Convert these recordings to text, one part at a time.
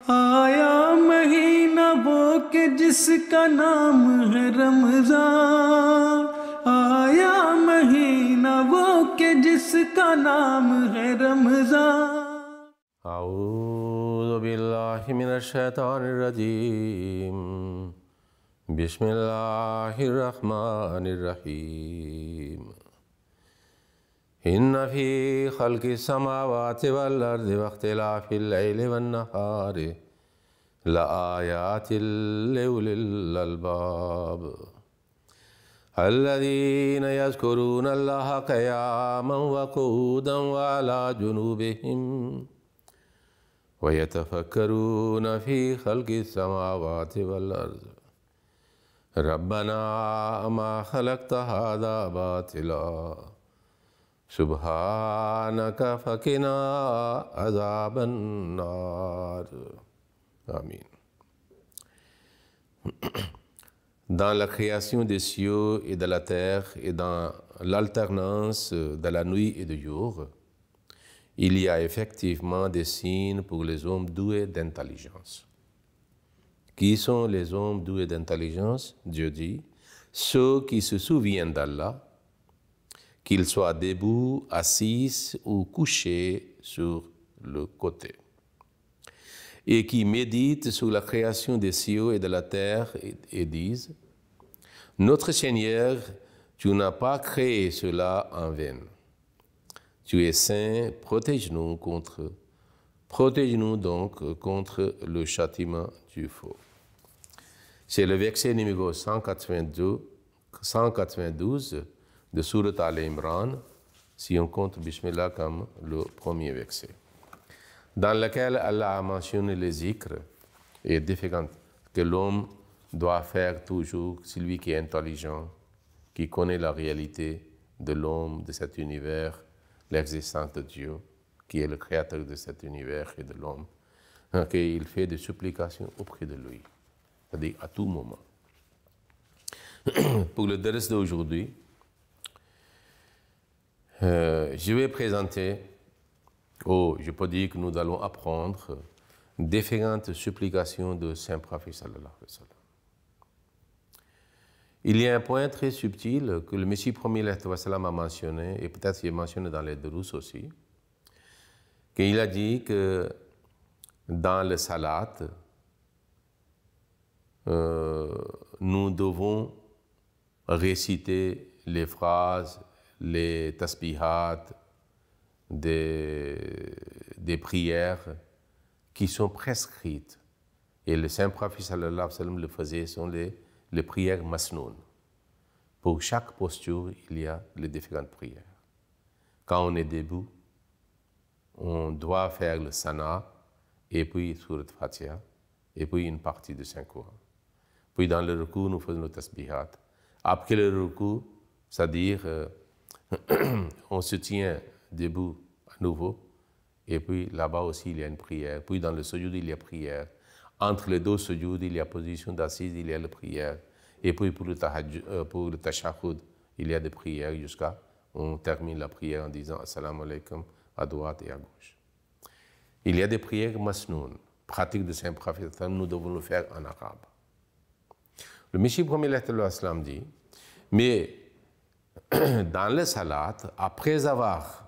आया महीना वो के जिसका नाम है रमजान, आया महीना वो के जिसका नाम है रमजान। अऊज़ु बिल्लाहि मिनश शैतानिर रजीम, बिस्मिल्लाहिर रहमानिर रहीम। इन्ना फ़ी ख़ल्क़िस समावाति वल अर्ज़ि वख्तिलाफ़िल लैलि वन नहारि लआयातिल लिउलिल अलबाब अल्लज़ीना यज़्कुरूनल्लाहा क़ियामन व क़ुऊदन व अला जुनूबिहिम व यतफ़क्करून फ़ी ख़ल्क़िस समावाति वल अर्ज़ रब्बना मा ख़लक़्त हाज़ा बातिला सुब्हानक फ़क़िना अज़ाबन नार। Amin. Dans la création des cieux et de la terre et dans l'alternance de la nuit et du jour, il y a effectivement des signes pour les hommes doués d'intelligence. Qui sont les hommes doués d'intelligence? Dieu dit, ceux qui se souviennent d'Allah, qu'ils soient debout, assis ou couchés sur le côté, et qui méditent sur la création des cieux et de la terre et disent, notre Seigneur, tu n'as pas créé cela en vain. Tu es saint, protège-nous donc contre le châtiment du feu. C'est le verset numéro 192 de Surat Al-Imran, si on compte Bismillah comme le premier verset, dans lequel Allah a mentionné les zikrs et différentes que l'homme doit faire toujours, celui qui est intelligent, qui connaît la réalité de l'homme, de cet univers, l'existence de Dieu, qui est le créateur de cet univers et de l'homme, qu'il fait des supplications auprès de lui, c'est-à-dire à tout moment. Pour le dars d'aujourd'hui, je vais présenter, je peux dire que nous allons apprendre différentes supplications de Saint Prophète sallallahu alayhi wa sallam. Il y a un point très subtil que le Messie premier alayhi wa sallam a mentionné, et peut-être il est mentionné dans les Durus aussi, qu'il a dit que dans le salat, nous devons réciter les phrases, les tasbihat, des prières qui sont prescrites. Et le Saint Prophète sallallahu alayhi wa sallam le faisait, sont les prières masnoun. Pour chaque posture, il y a les différentes prières. Quand on est debout, on doit faire le sana, et puis Surat Fatiha, et puis une partie de Saint-Coran. Puis dans le ruku, nous faisons le tasbihat. Après le ruku, c'est-à-dire on se tient debout à nouveau, et puis là-bas aussi il y a une prière. Puis dans le sujoud, il y a prière. Entre les deux sujoud, il y a position d'assise, il y a la prière. Et puis pour le tashahhud, il y a des prières jusqu'à on termine la prière en disant assalamu alaikum à droite et à gauche. Il y a des prières masnoun, pratiques de Saint Prophète, nous devons le faire en arabe. Le Messie premier l'Islam dit, mais dans le salat, après avoir,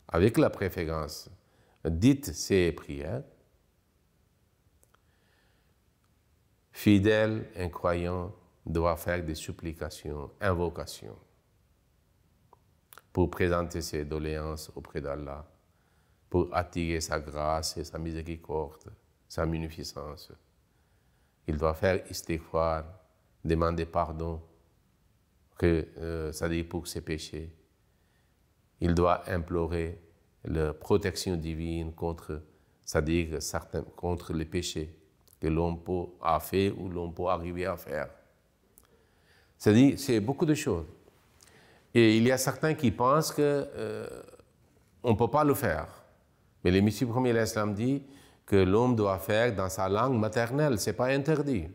avec la préférence, dit ces prières, fidèle, incroyant, doit faire des supplications, invocations, pour présenter ses doléances auprès d'Allah, pour attirer sa grâce et sa miséricorde, sa munificence. Il doit faire istighfar, demander pardon, c'est-à-dire pour ses péchés. Il doit implorer la protection divine contre, c'est-à-dire contre les péchés que l'homme a fait ou l'homme peut arriver à faire. C'est-à-dire, c'est beaucoup de choses. Et il y a certains qui pensent qu'on ne peut pas le faire. Mais le Messie premier l'Islam dit que l'homme doit faire dans sa langue maternelle, ce n'est pas interdit.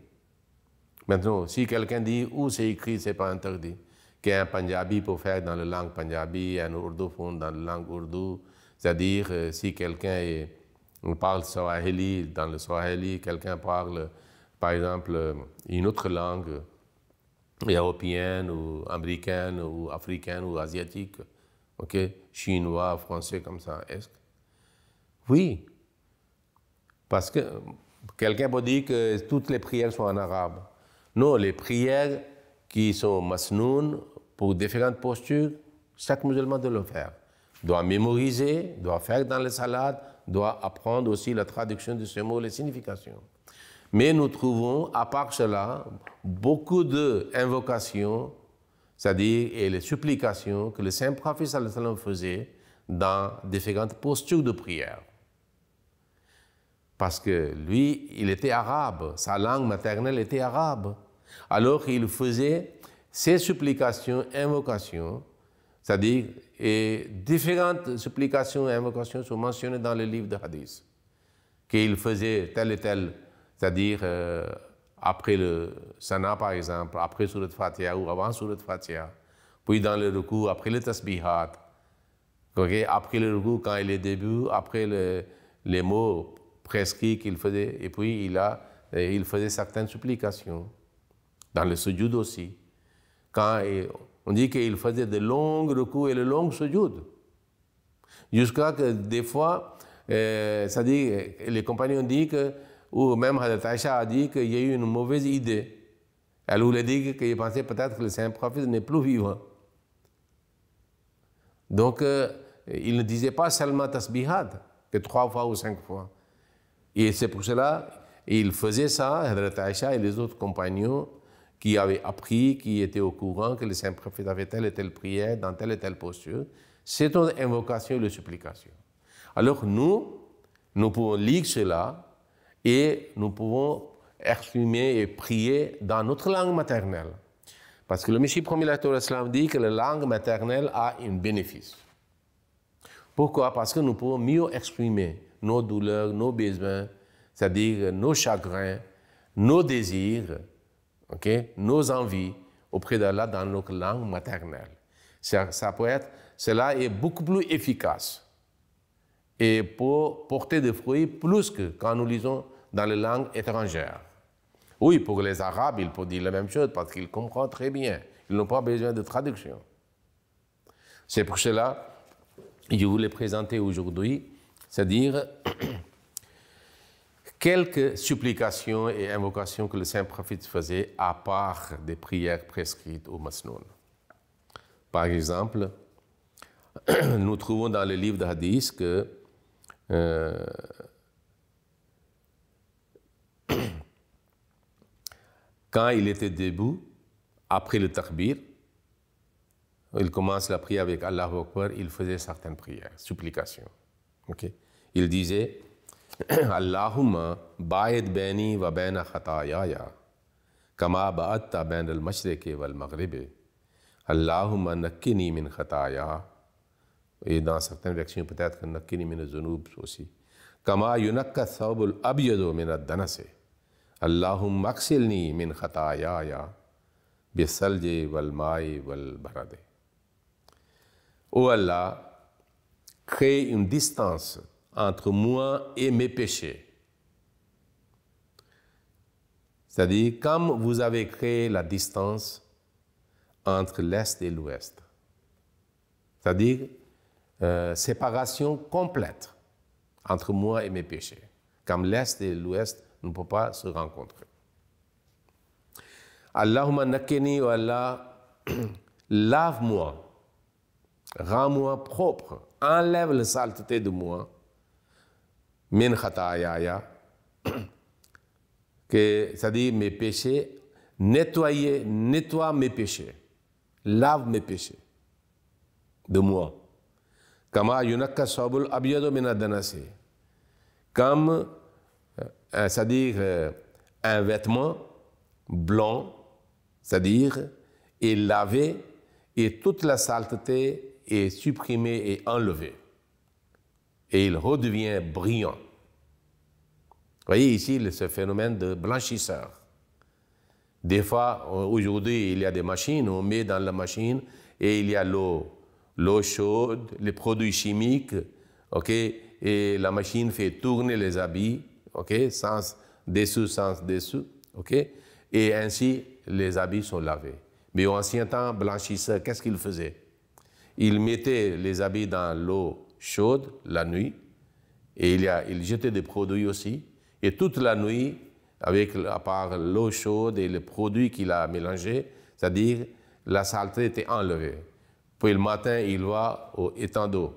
Maintenant, si quelqu'un dit où c'est écrit, ce n'est pas interdit. Qu'un Punjabi peut faire dans la langue Punjabi, un Ourdou dans la langue Ourdou, c'est-à-dire si quelqu'un est on parle swahili, dans le swahili, quelqu'un parle, par exemple, une autre langue européenne ou américaine ou africaine ou asiatique, ok, chinois, français, comme ça, est-ce que... Oui, parce que quelqu'un peut dire que toutes les prières sont en arabe. Non, les prières qui sont masnoun pour différentes postures, chaque musulman doit le faire. Doit mémoriser, doit faire dans les salades, doit apprendre aussi la traduction de ces mots, les significations. Mais nous trouvons, à part cela, beaucoup d'invocations, c'est-à-dire et les supplications que le Saint-Prophète sallallahu alayhi wa sallam faisait dans différentes postures de prière. Parce que lui, il était arabe, sa langue maternelle était arabe. Alors il faisait ces supplications, invocations, c'est-à-dire, et différentes supplications et invocations sont mentionnées dans le livre de hadith. Qu'il faisait tel et tel, c'est-à-dire après le sana par exemple, après Surat Fatiha ou avant Surat Fatiha, puis dans le ruku, après le tasbihat, okay? Après le ruku, quand il est debout, après les mots prescrits qu'il faisait, et puis il faisait certaines supplications. Dans le sujoud aussi. Quand on dit qu'il faisait de longs recoups et de longues sujoud. Jusqu'à que des fois, c'est-à-dire, les compagnons disent que, ou même Hadrat Aïcha a dit qu'il y a eu une mauvaise idée. Elle voulait dire qu'il pensait peut-être que le Saint-Prophète n'est plus vivant. Donc, il ne disait pas seulement tasbihat, que 3 fois ou 5 fois. Et c'est pour cela qu'il faisait ça, Hadrat Aïcha et les autres compagnons, qui avaient appris, qui étaient au courant que le Saint-Prophète avait telle et telle prière dans telle et telle posture. C'est une invocation et une supplication. Alors nous pouvons lire cela et nous pouvons exprimer et prier dans notre langue maternelle. Parce que le Messie premier l'Islam dit que la langue maternelle a un bénéfice. Pourquoi? Parce que nous pouvons mieux exprimer nos douleurs, nos besoins, c'est-à-dire nos chagrins, nos désirs, okay, nos envies auprès d'Allah dans notre langue maternelle. Cela est beaucoup plus efficace et pour porter des fruits plus que quand nous lisons dans les langues étrangères. Oui, pour les Arabes, il faut dire la même chose parce qu'ils comprennent très bien. Ils n'ont pas besoin de traduction. C'est pour cela que je voulais présenter aujourd'hui, c'est-à-dire quelques supplications et invocations que le Saint-Prophète faisait à part des prières prescrites au masnoun. Par exemple, nous trouvons dans le livre de hadith que quand il était debout, après le takbir, il commence la prière avec Allahu Akbar, il faisait certaines prières, supplications. Okay? Il disait Allahumma ba'id baini wa baina khatayaya kama ba'adta baina al-mashriqi wal maghribi Allahumma nakkini min khataya, et dans certaines versions peut-être que nakkini min az-zunub aussi, kama yunakka thawb al-abyadu min ad-danasi Allahumma aksilni min khatayaya bisalji wal ma'i wal baradi. Oh Allah, crée une distance entre moi et mes péchés. C'est-à-dire, comme vous avez créé la distance entre l'Est et l'Ouest. C'est-à-dire, séparation complète entre moi et mes péchés. Comme l'Est et l'Ouest ne peuvent pas se rencontrer. Allahumma nakini wa Allah, lave-moi, rends-moi propre, enlève la saleté de moi, min khatayaya, c'est-à-dire mes péchés, nettoie mes péchés, lave mes péchés de moi. Kama yunakka sabul abyadu min ad-danasi, comme, c'est-à-dire un vêtement blanc, c'est-à-dire est lavé et toute la saleté est supprimée et enlevée. Et il redevient brillant. Vous voyez ici ce phénomène de blanchisseur. Des fois, aujourd'hui, il y a des machines, on met dans la machine et il y a l'eau chaude, les produits chimiques, okay, et la machine fait tourner les habits, ok, sens dessous, ok, et ainsi les habits sont lavés. Mais en ancien temps, blanchisseur, qu'est-ce qu'il faisait? Il mettait les habits dans l'eau chaude la nuit, et il jetait des produits aussi, et toute la nuit, à part l'eau chaude et les produits qu'il a mélangés, c'est-à-dire la saleté était enlevée. Puis le matin, il va au étang d'eau,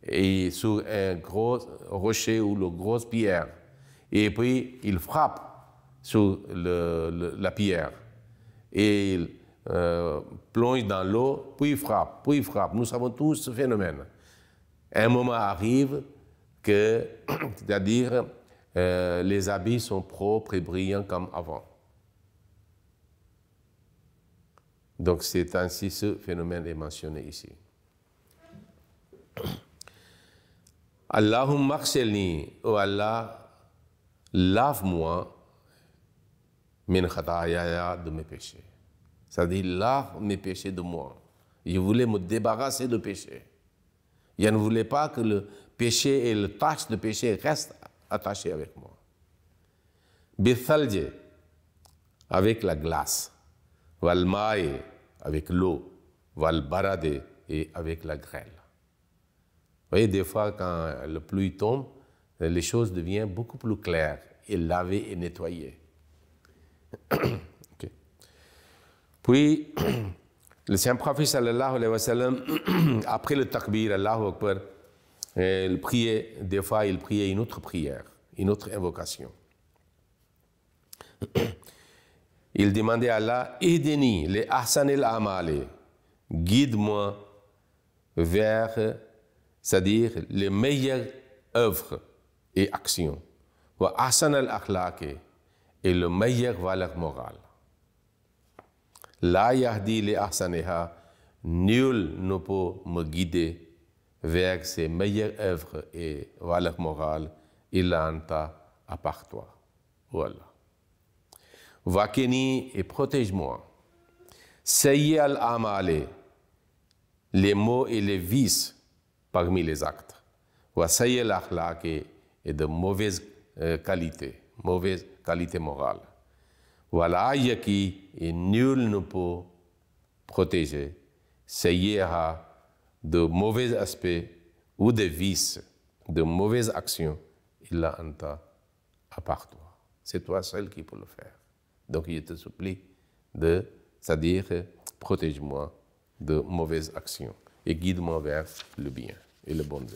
et sur un gros rocher ou une grosse pierre, et puis il frappe sur la pierre, et il plonge dans l'eau, puis il frappe, puis il frappe. Nous savons tous ce phénomène. Un moment arrive que, c'est-à-dire, les habits sont propres et brillants comme avant. Donc c'est ainsi ce phénomène est mentionné ici. Allahumma aghsilni, oh Allah, lave-moi min khatayaya, de mes péchés. C'est-à-dire, lave mes péchés de moi. Je voulais me débarrasser de péché. Je ne voulais pas que le péché et le tache de péché restent attachés avec moi. Bithalje, avec la glace. Wal ma'i, avec l'eau. Wal barade, et avec la grêle. Vous voyez, des fois, quand la pluie tombe, les choses deviennent beaucoup plus claires et lavées et nettoyées. Okay. Puis, le Saint-Prophète sallallahu alayhi wa sallam, après le takbir, Allahu Akbar, il priait, des fois il priait une autre prière, une autre invocation. Il demandait à Allah, Ideni li ahsanil amali, guide-moi vers, c'est-à-dire les meilleures œuvres et actions, wa ahsan al-akhlaq, et le meilleur valeur morale. La yahdi li ahsaniha, nul ne peut me guider vers ces meilleures œuvres et valeurs morales, illa anta, à part toi. Voilà. Vakeni, et protège-moi. Sayyi al-amale, les mots et les vices parmi les actes. Wa sayyi al-akhlaq, et de mauvaise qualité morale. Voilà yaki, et nul ne peut protéger sayyiha, de mauvais aspects ou de vices, de mauvaises actions, illa anta, à part toi. C'est toi seul qui peux le faire. Donc je te supplie c'est-à-dire protège-moi de mauvaises actions et guide-moi vers le bien et les bonnes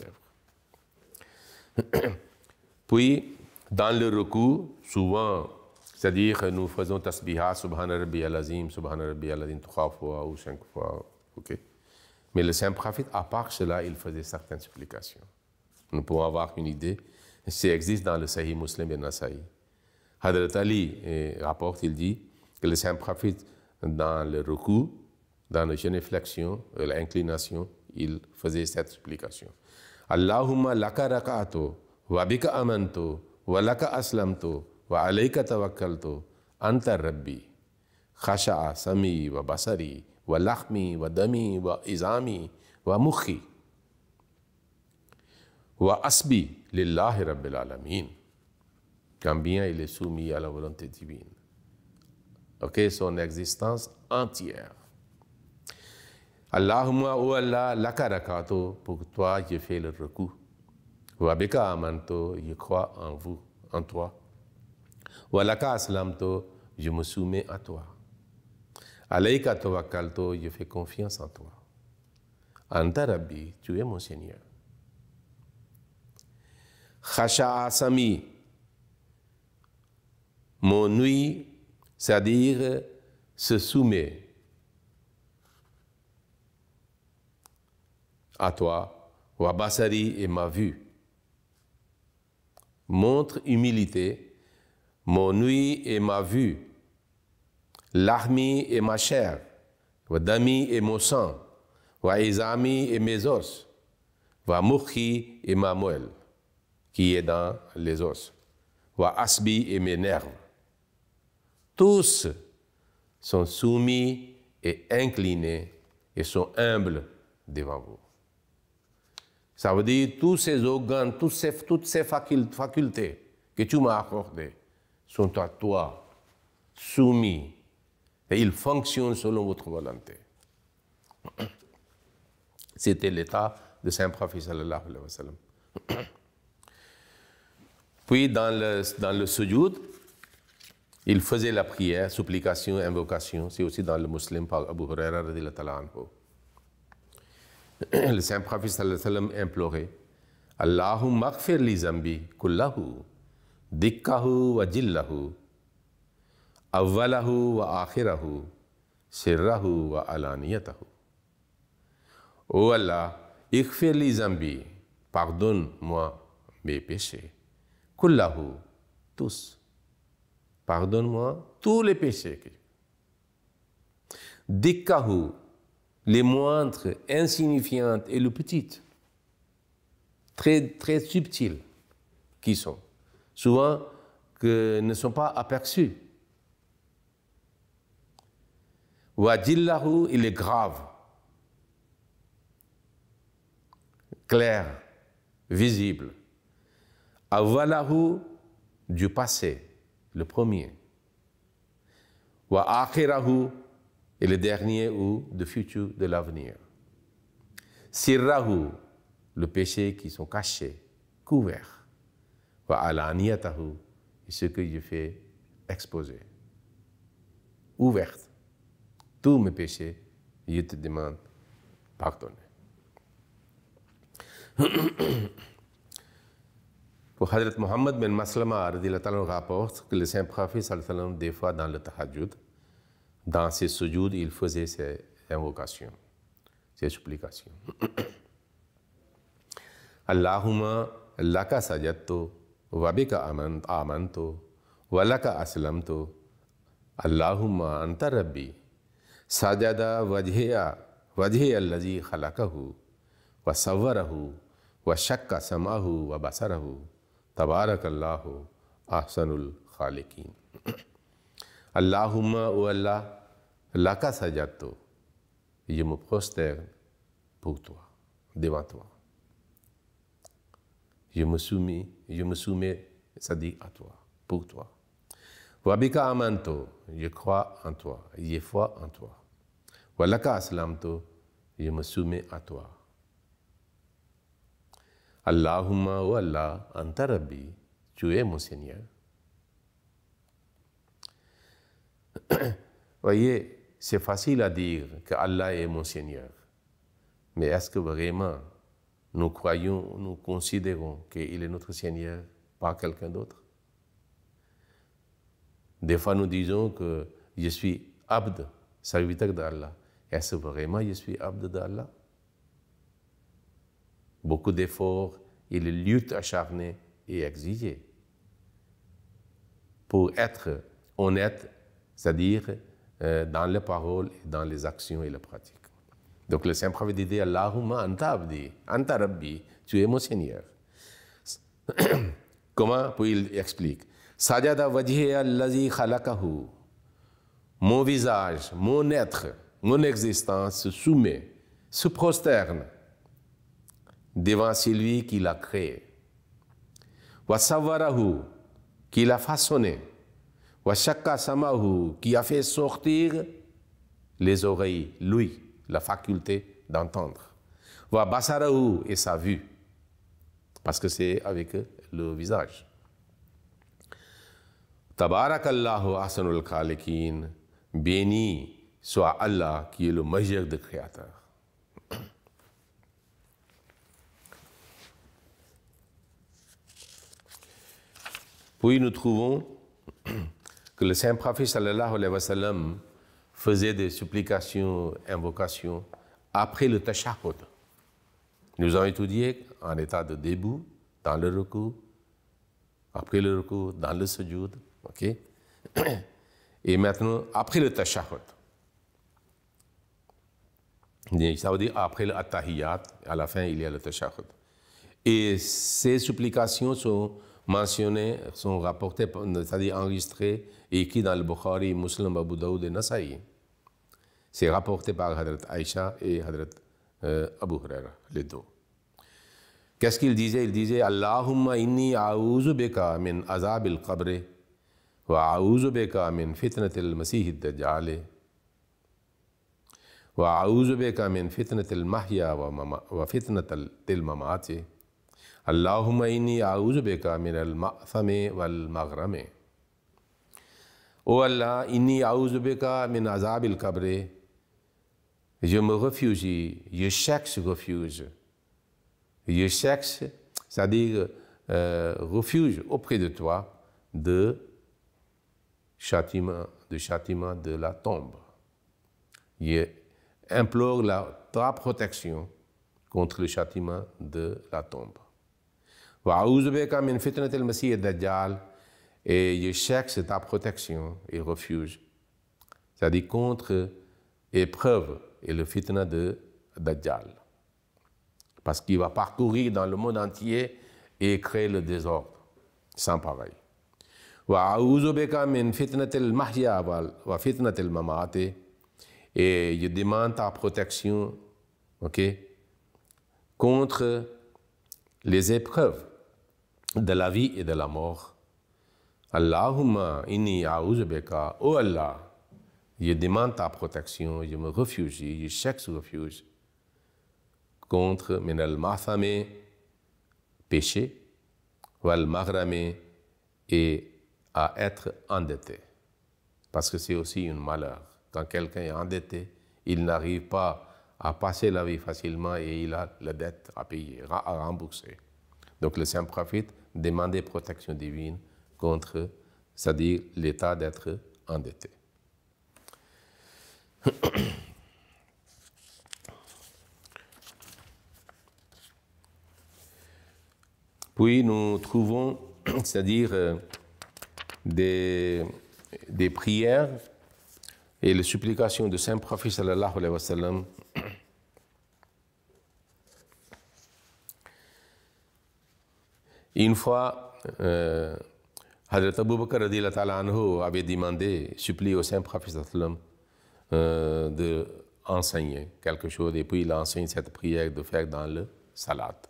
œuvres. Puis, dans le recours, souvent, c'est-à-dire nous faisons tasbiha, subhana rabbi al-azim, 3 fois ou 5 fois, ok. Mais le Saint-Prophète, à part cela, il faisait certaines supplications. Nous pouvons avoir une idée. Ça existe dans le Sahih Muslim et Nasaï. Hadrat Ali rapporte, il dit que le Saint-Prophète, dans le recours, dans la génuflexion, l'inclination, il faisait cette supplication. Allahumma laka raka'atu, wa bika amantu, wa laka aslamtu, wa alayka tawakkaltu, anta rabbi, khasha'a sami wa basari, wa lahmi wa dami wa izami wa mukhi, wa asbi lillahi rabbil alamin. Quand bien il est soumis à la volonté divine. Ok, son existence entière. Allahumma ou Allah laka rakatu, pour toi j'ai fait le recours. Wa bika amantu, je crois en vous, en toi. Wa laka aslamtu, je me soumets à toi. Alayka tawakkaltu, je fais confiance en toi. Anta Rabbi, tu es mon Seigneur. Khasha'a sami, mon ouïe, c'est-à-dire se soumet à toi, wa basari, et ma vue. Montre humilité, mon ouïe et ma vue, lahmi et ma chair, wa dami et mon sang, wa izami et mes os, wa mukhi et ma moelle, qui est dans les os, wa asbi et mes nerfs. Tous sont soumis et inclinés et sont humbles devant vous. Ça veut dire tous ces organes, toutes ces facultés que tu m'as accordées sont à toi, soumis, et ils fonctionnent selon votre volonté. C'était l'état de Saint-Prophète sallallahu alayhi wa sallam. Puis dans le sujoud, il faisait la prière, supplication, invocation. C'est aussi dans le Muslim par Abu Huraira radhiyallahu ta'ala anhu. Le Saint-Prophète sallallahu alayhi wa sallam implorait Allahumma aghfir li zambi kullahu dikkahu wa jillahu awwalahu wa akhirahu sirrahu wa alaniyatahu. Oh Allah, ighfir li zambi, pardonne-moi mes péchés. Kullahu, tous. Pardonne-moi tous les péchés. Dikkahu, les moindres, insignifiantes et les petites, très, très subtiles qui sont, souvent que ne sont pas aperçus. Wajillahu, il est grave, clair, visible. Awwalahu, du passé, le premier. Wa akhirahu, et le dernier ou le futur de l'avenir. Sirrahu, le péché qui sont cachés, couverts. Wa alaniyatahu, et ce que je fais exposer. Ouverte. Tous mes péchés, je te demande pardonner. Pour Hadrat Muhammad bin Maslama rapporte que le Saint-Prophète sallallahu alayhi wa sallam, des fois dans le tahajjud, dans ses sujoud, il faisait ses invocations, ses supplications. Allahumma laka sajadtu wa bika amantu wa laka aslamtu Allahumma anta rabbi sajada wajhiya allazi khalaqahu wa sawwarahu wa shakka sam'ahu wa basarahu tabarakallahu ahsanul khaliqin. Allahumma ou Allah, laka sajadtu, je me prosterne pour toi, devant toi. Je me soumets, c'est-à-dire à toi, pour toi. Wabika amantu, je crois en toi, j'ai foi en toi. Walaka aslamtu, je me soumets à toi. Allahumma ou Allah, anta rabbi, tu es mon Seigneur. Voyez, c'est facile à dire que Allah est mon Seigneur. Mais est-ce que vraiment nous croyons, nous considérons qu'il est notre Seigneur, pas quelqu'un d'autre? Des fois, nous disons que je suis abd, serviteur d'Allah. Est-ce que vraiment je suis abd d'Allah? Beaucoup d'efforts et de luttes acharnées et exigées pour être honnête, c'est-à-dire dans les paroles, dans les actions et les pratiques. Donc le Saint-Prophète dit Allahumma anta abdi, anta rabbi, tu es mon Seigneur. Comment? Puis il explique Sajada wajhiya allazi khalaqahu, mon visage, mon être, mon existence se soumet, se prosterne devant celui qui l'a créé. Wa sawwarahu, qui l'a façonné. Wa shakka samahu, qui a fait sortir les oreilles, lui, la faculté d'entendre. Wa basarahu, et sa vue, parce que c'est avec le visage. Tabarakallahu ahsanul khaliqin, béni soit Allah qui est le meilleur des créateurs. Puis nous trouvons que le Saint-Prophète sallallahu alayhi wa sallam faisait des supplications, invocations après le tashahhud. Nous avons étudié en état de debout, dans le ruku, après le ruku, dans le sujoud, ok? Et maintenant, après le tashahhud. Ça veut dire après le attahiyat, à la fin il y a le tashahhud. Et ces supplications sont mentionnées, sont rapportées, c'est-à-dire enregistrées et écrites dans le Bukhari, Muslim, Abu Daoud et Nasa'i. C'est rapporté par Hadrat Aïcha et Hadrat Abu Huraira, les deux. Qu'est-ce qu'il disait? Il disait Allahumma inni a'udhu bika min azab al-qabr wa a'udhu bika min fitnat al-masih ad-dajjal wa a'udhu bika min fitnat al-mahya wa fitnat al-mamat. Allahumma inni a'udhu bika min al-ma'thami wal-maghrami. Oh Allah, inni a'udhu bika min azab al-qabr. Je me réfugie, je cherche refuge. Je cherche, c'est-à-dire refuge auprès de toi de châtiment de la tombe. Je implore ta protection contre le châtiment de la tombe. Wa'oudhu bika min fitnat al-masih ad-dajjal. Et je cherche ta protection et refuge, c'est-à-dire contre épreuve et le fitna de Dajjal. Parce qu'il va parcourir dans le monde entier et créer le désordre, sans pareil. Wa'oudhu bika min fitnat al-mahya wa fitnat al-mamat. Et je demande ta protection, contre les épreuves de la vie et de la mort. Allahumma inni a'udhu bika, oh Allah, je demande ta protection, je me réfugie, je cherche refuge contre min al-ma'thami, péché, wal maghrami, et à être endetté. Parce que c'est aussi un malheur. Quand quelqu'un est endetté, il n'arrive pas à passer la vie facilement et il a la dette à payer, à rembourser. Donc le saint prophète demandait protection divine contre, c'est-à-dire l'état d'être endetté. Puis nous trouvons, c'est-à-dire des prières et les supplications du saint prophète sallallahu alayhi wa sallam. Une fois, Hazrat Abu Bakr radiyallahu ta'ala anhu avait demandé, supplié au saint prophète sallallahu d'enseigner quelque chose, et puis il a enseigné cette prière de faire dans le salat.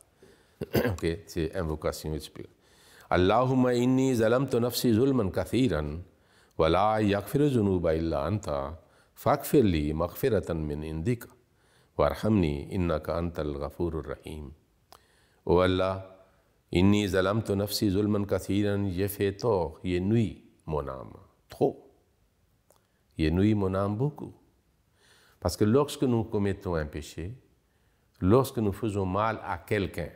C'est invocation et supplication. Allahumma inni zalamtu nafsi zulman kathiran wa la yaghfiru dhunuba illa anta faghfir li maghfiratan min indika warhamni innaka antal ghafurur rahim. Oh Allah, inni zalamtu nafsi zulman kathiran, j'ai fait tort, j'ai nui mon âme, trop. J'ai nui mon âme beaucoup. Parce que lorsque nous commettons un péché, lorsque nous faisons mal à quelqu'un,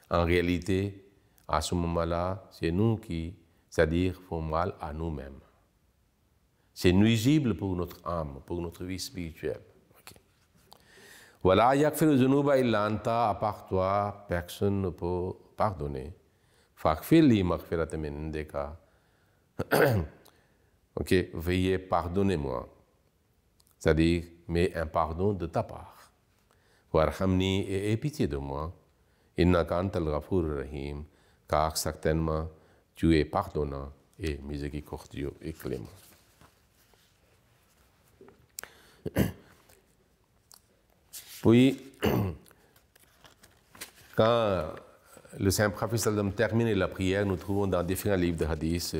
en réalité, à ce moment-là, c'est nous qui, c'est-à-dire, faisons mal à nous-mêmes. C'est nuisible pour notre âme, pour notre vie spirituelle. Voilà, yaghfiru dhunuba illa anta, à part toi, personne ne peut pardonner. Faghfir li maghfiratan min indika. Veuillez pardonner-moi. C'est-à-dire, mais un pardon de ta part. Warhamni, et aie pitié de moi. Innaka antal ghafurur rahim, car certainement tu es pardonnant et miséricordieux et clément. Puis, quand le saint prophète sallam termine la prière, nous trouvons dans différents livres de hadith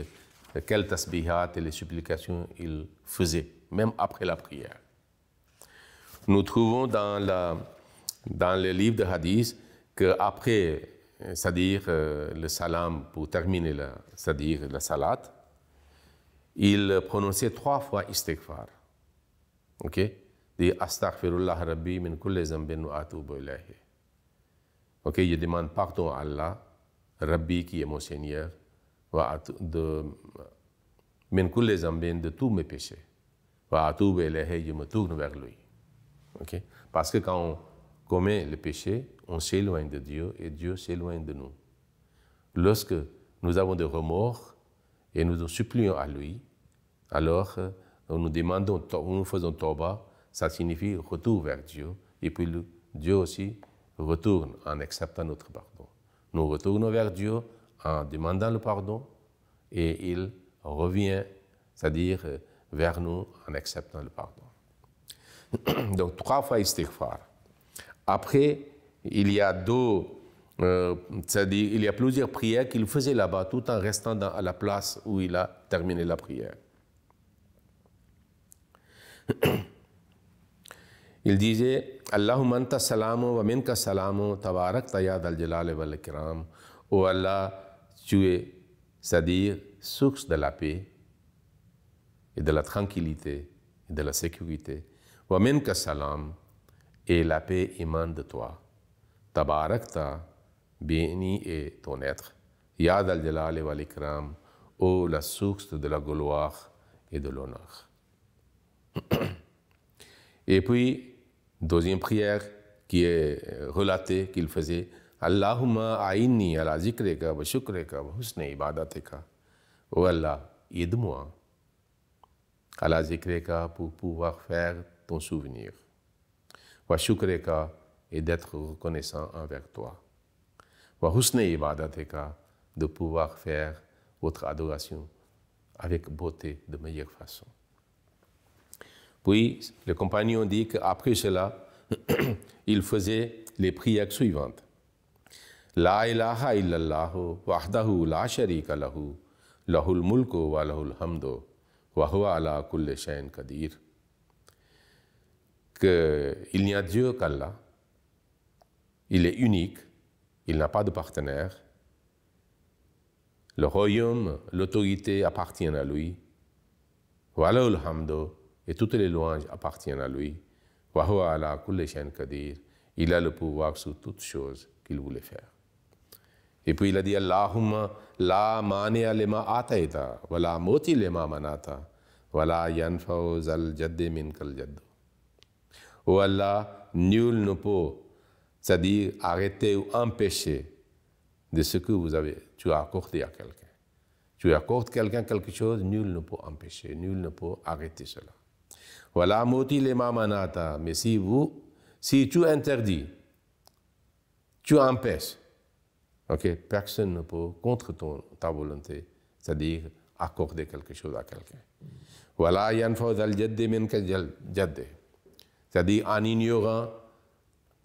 quelles tasbihat et les supplications il faisait, même après la prière. Nous trouvons dans le livre de hadith qu'après, c'est-à-dire le salam, pour terminer, c'est-à-dire la salat, il prononçait 3 fois istighfar. Dit astaghfirullah rabbi min kulli zambin wa atubu ilayhi. Je demande pardon à Allah, Rabbi qui est mon Seigneur, min kulli zambin, de tous mes péchés. Wa atubu ilayhi, je me tourne vers lui. Parce que quand on commet le péché, on s'éloigne de Dieu et Dieu s'éloigne de nous. Lorsque nous avons des remords et nous nous supplions à lui, alors nous demandons, nous faisons tawbah, ça signifie retour vers Dieu, et puis Dieu aussi retourne en acceptant notre pardon. Nous retournons vers Dieu en demandant le pardon, et il revient, c'est-à-dire vers nous en acceptant le pardon. Donc 3 fois istighfar. Après, il y a 2 c'est-à-dire il y a plusieurs prières qu'il faisait là-bas tout en restant à la place où il a terminé la prière. Il disait Allahumma anta salamu wa minka salamu tabarak ya dal jalal wal ikram. Oh Allah, tu es, c'est-à-dire source de la paix et de la tranquillité et de la sécurité. Wa minka salam, et la paix émane de toi. Tabarakta, béni est ton être. Ya dal jalal wal ikram, ô la source de la gloire et de l'honneur. Et puis, deuxième prière qui est relatée qu'il faisait, Allahumma a'inni ala zikrika wa shukrika wa husni ibadatika. Oh Allah, aide-moi à la zikrika pour pouvoir faire ton souvenir. Wa shukrika, et d'être reconnaissant envers toi. Wa husni ibadatika, de pouvoir faire votre adoration avec beauté, de meilleure façon. Puis, le compagnon dit qu'après cela, il faisait les prières suivantes. La ilaha illallahu wahdahu la sharika lahu, lahul mulku wa lahul hamdu, wa huwa ala kulli shay'in qadir. Qu'il n'y a Dieu qu'Allah, il est unique, il n'a pas de partenaire. Le royaume, l'autorité appartiennent à lui. Wa lahul hamdu, et toutes les louanges appartiennent à lui. Wa huwa ala kulli shay'in qadir. Il a le pouvoir sur toutes choses qu'il voulait faire. Et puis il a dit Allahumma la mani'a lima ataita wa la muti lima manata wa la yanfa'u zal jaddi minkal jaddu. Oh Allah, nul ne peut, c'est-à-dire arrêter ou empêcher de ce que tu as accordé à quelqu'un. Tu accordes quelqu'un quelque chose, nul ne peut empêcher, nul ne peut arrêter cela. Voilà, moti lema manata, mais si tu interdis, tu empêches, ok, personne ne peut, contre ta volonté, c'est-à-dire accorder quelque chose à quelqu'un. Voilà, yanfa'u zal jaddi minka jaddi, c'est-à-dire en ignorant,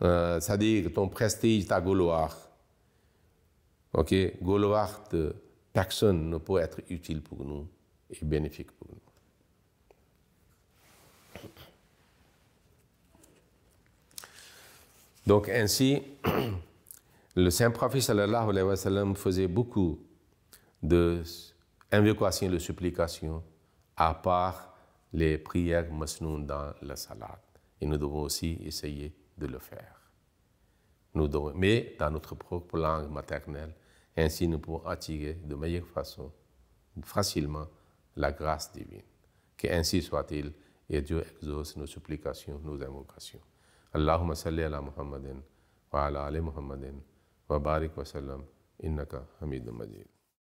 c'est-à-dire ton prestige, ta gloire, ok, gloire de personne ne peut être utile pour nous et bénéfique pour nous. Donc ainsi, le Saint-Prophète sallallahu alayhi wa sallam faisait beaucoup d'invocations et de supplications à part les prières masnoun dans la salat. Et nous devons aussi essayer de le faire. Mais dans notre propre langue maternelle, ainsi nous pouvons attirer de meilleure façon, facilement, la grâce divine. Qu'ainsi soit-il, et Dieu exauce nos supplications, nos invocations. Allahumma salli ala Muhammadin wa ala ali Muhammadin wa barik wa sallam innaka hamidun majid.